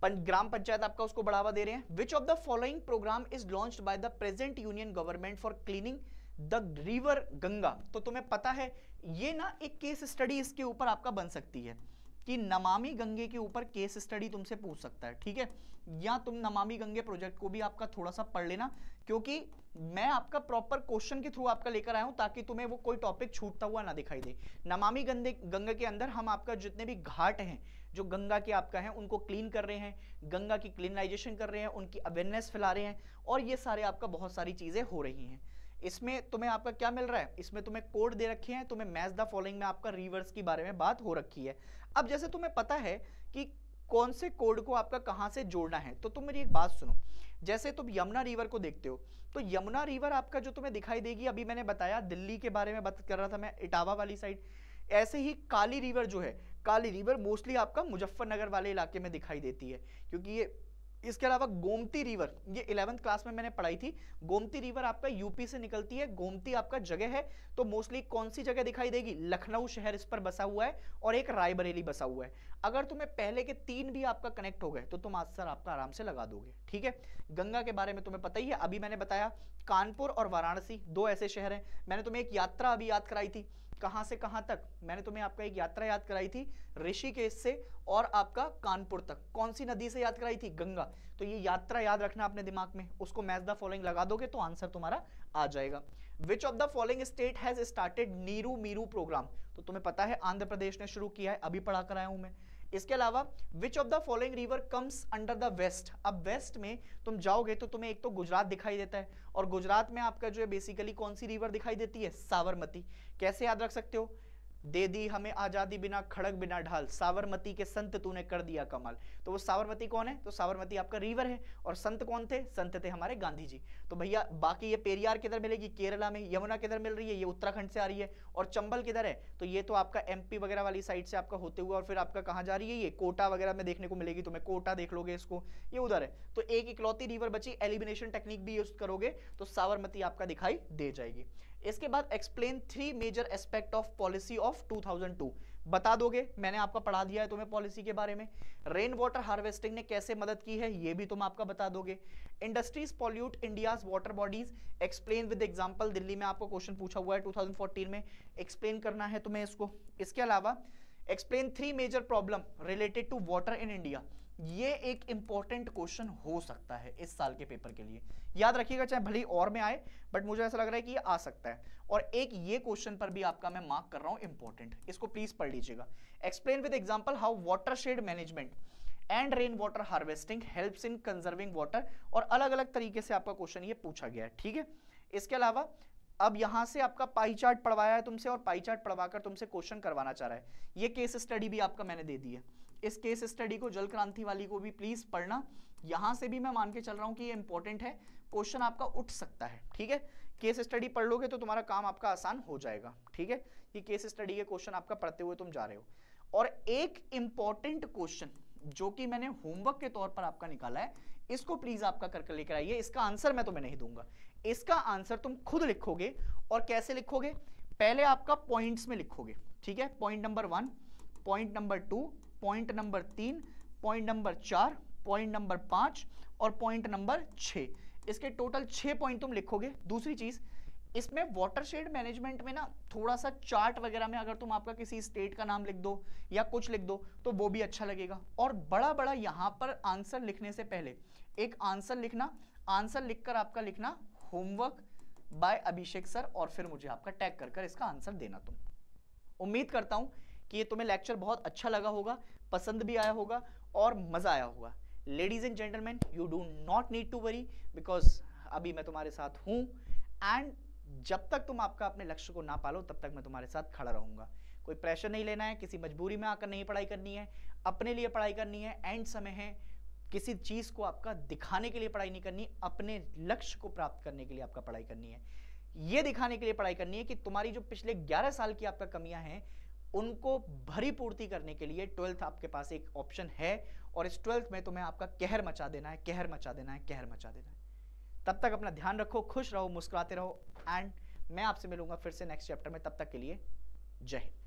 ग्राम पंचायत आपका उसको बढ़ावा दे रहे हैं. विच of the following programme is launched by the present union government for cleaning the river Ganga. तो तुम्हें पता है ये ना एक केस स्टडी इसके ऊपर आपका बन सकती है कि नमामि गंगे के ऊपर केस स्टडी तुमसे पूछ सकता है, ठीक है, या तुम नमामि गंगे प्रोजेक्ट को भी आपका थोड़ा सा पढ़ लेना, क्योंकि मैं आपका प्रॉपर क्वेश्चन के थ्रू आपका लेकर आया हूं ताकि तुम्हें वो कोई टॉपिक छूटता हुआ ना दिखाई दे. नमामि गंगा के अंदर हम आपका जितने भी घाट हैं जो गंगा के आपका हैं उनको क्लीन कर रहे हैं, गंगा की क्लीनलाइजेशन कर रहे हैं, उनकी अवेयरनेस फैला रहे हैं, और ये सारे आपका बहुत सारी चीजें हो रही हैं. इसमें तुम्हें आपका क्या मिल रहा है, इसमें तुम्हें कोड दे रखे हैं, तुम्हें मैच द फॉलोइंग में आपका रिवर्स की बारे में बात हो रखी है. अब जैसे तुम्हें पता है कि कौन से कोड को आपका कहां से जोड़ना है, तो तुम मेरी एक बात सुनो. जैसे तुम यमुना रिवर को देखते हो तो यमुना रिवर आपका जो तुम्हें दिखाई देगी, अभी मैंने बताया दिल्ली के बारे में बात कर रहा था मैं, इटावा वाली साइड. ऐसे ही काली रिवर जो है, काली रिवर मोस्टली आपका मुजफ्फरनगर वाले इलाके में दिखाई देती है, क्योंकि ये, इसके अलावा गोमती रिवर, ये 11th क्लास में मैंने पढ़ाई थी, गोमती रिवर आपका यूपी से निकलती है. गोमती आपका जगह है तो मोस्टली कौन सी जगह दिखाई देगी, लखनऊ शहर इस पर बसा हुआ है और एक रायबरेली बसा हुआ है. अगर तुम्हें पहले के 3 भी आपका कनेक्ट हो गए तो तुम आंसर आपका आराम से लगा दोगे, ठीक है. गंगा के बारे में तुम्हें पता ही है, अभी मैंने बताया कानपुर और वाराणसी 2 ऐसे शहर हैं. मैंने तुम्हें एक यात्रा अभी याद कराई थी, कहां से कहां तक, मैंने तुम्हें आपका एक यात्रा याद कराई थी ऋषिकेश से और आपका कानपुर तक. कौन सी नदी से याद कराई थी, गंगा. तो ये यात्रा याद रखना अपने दिमाग में, उसको मैच द फॉलोइंग लगा दोगे तो आंसर तुम्हारा आ जाएगा. Which of the following state has started Neeru Meeru programme. तो तुम्हें पता है आंध्र प्रदेश ने शुरू किया है, अभी पढ़ा कर आया हूं मैं. इसके अलावा which of the following river comes under the west. अब वेस्ट में तुम जाओगे तो तुम्हें एक तो गुजरात दिखाई देता है, और गुजरात में आपका जो है बेसिकली कौन सी रिवर दिखाई देती है, साबरमती. कैसे याद रख सकते हो, दे दी हमें आजादी बिना खड़क बिना ढाल, साबरमती के संत तूने कर दिया कमाल. तो वो साबरमती कौन है, तो साबरमती आपका रिवर है, और संत कौन थे, संत थे हमारे गांधी जी. तो भैया बाकी ये पेरियार किधर मिलेगी, केरला में. यमुना किधर मिल रही है, ये उत्तराखंड से आ रही है. और चंबल किधर है, तो ये तो आपका एमपी वगैरह वाली साइड से आपका होते हुए और फिर आपका कहाँ जा रही है, ये कोटा वगैरह में देखने को मिलेगी तुम्हें, कोटा देख लोगे इसको, ये उधर है. तो एक इकलौती रिवर बची, एलिमिनेशन टेक्निक भी यूज करोगे तो साबरमती आपका दिखाई दे जाएगी. इसके बाद explain 3 major aspect of policy of 2002. बता दोगे, मैंने आपका पढ़ा दिया है तुम्हें पॉलिसी के बारे में. रेन वाटर हार्वेस्टिंग ने कैसे मदद की है ये भी तुम आपका बता दोगे. Industries pollute India's water bodies, explain with example. Delhi में आपको क्वेश्चन पूछा हुआ है 2014 में, एक्सप्लेन करना है तुम्हें इसको. इसके अलावा explain 3 major problem related to water in India. ये एक इंपॉर्टेंट क्वेश्चन हो सकता है इस साल के पेपर के लिए, याद रखिएगा, चाहे भले और में आए, बट मुझे ऐसा लग रहा है कि ये आ सकता है. और एक ये क्वेश्चन पर भी आपका मैं मार्क कर रहा हूं इंपॉर्टेंट, इसको प्लीज पढ़ लीजिएगा. Explain with example how watershed management and rain water harvesting helps in conserving water. और अलग अलग तरीके से आपका क्वेश्चन ये पूछा गया है, ठीक है. इसके अलावा अब यहां से आपका पाई चार्ट पढ़वाया है तुमसे, और पाई चार्ट पढ़वाकर तुमसे क्वेश्चन करवाना चाह रहा है. ये केस स्टडी भी आपका मैंने दे दी है, इस केस स्टडी को जल क्रांति वाली को भी प्लीज पढ़ना. यहां से भी मैं मान के चल रहा हूं कि ये इंपॉर्टेंट है, क्वेश्चन आपका उठ सकता है, ठीक है. केस स्टडी पढ़ लोगे तो तुम्हारा काम आपका आसान हो जाएगा, ठीक है. ये केस स्टडी के क्वेश्चन आपका पढ़ते हुए तुम जा रहे हो. और एक इंपॉर्टेंट क्वेश्चन जो कि मैंने होमवर्क के तौर पर आपका निकाला है, इसको प्लीज आपका करके लेकर आइए. इसका आंसर मैं तुम्हें नहीं दूंगा, इसका आंसर तुम खुद लिखोगे. और कैसे लिखोगे, पहले आपका पॉइंट्स में लिखोगे, ठीक है. Point number 1, point number 2, point number 3, point number 4, point number 5 और पॉइंट नंबर 6. इसके टोटल 6 पॉइंट तुम लिखोगे. दूसरी चीज, इसमें वाटरशेड मैनेजमेंट में ना थोड़ा सा चार्ट वगैरह में अगर तुम आपका किसी स्टेट का नाम लिख दो या कुछ लिख दो तो वो भी अच्छा लगेगा. और बड़ा बड़ा यहां पर आंसर लिखने से पहले एक आंसर लिखना, आंसर लिखकर आपका लिखना होमवर्क बाय अभिषेक सर, और फिर मुझे आपका टैग कर इसका आंसर देना. तुम, उम्मीद करता हूं कि ये तुम्हें लेक्चर बहुत अच्छा लगा होगा, पसंद भी आया होगा और मजा आया होगा. Ladies and gentleman, you do not need to worry, because अभी मैं तुम्हारे साथ हूं, एंड जब तक तुम आपका अपने लक्ष्य को ना पालो तब तक मैं तुम्हारे साथ खड़ा रहूंगा. कोई प्रेशर नहीं लेना है, किसी मजबूरी में आकर नहीं पढ़ाई करनी है, अपने लिए पढ़ाई करनी है. एंड समय है, किसी चीज को आपका दिखाने के लिए पढ़ाई नहीं करनी, अपने लक्ष्य को प्राप्त करने के लिए आपका पढ़ाई करनी है. ये दिखाने के लिए पढ़ाई करनी है कि तुम्हारी जो पिछले 11 साल की आपका कमियां हैं उनको भरी पूर्ति करने के लिए 12th आपके पास एक ऑप्शन है, और इस 12th में तुम्हें आपका कहर मचा देना है, कहर मचा देना है, कहर मचा देना है। तब तक अपना ध्यान रखो, खुश रहो, मुस्कुराते रहो, एंड मैं आपसे मिलूंगा फिर से नेक्स्ट चैप्टर में। तब तक के लिए जय हिंद।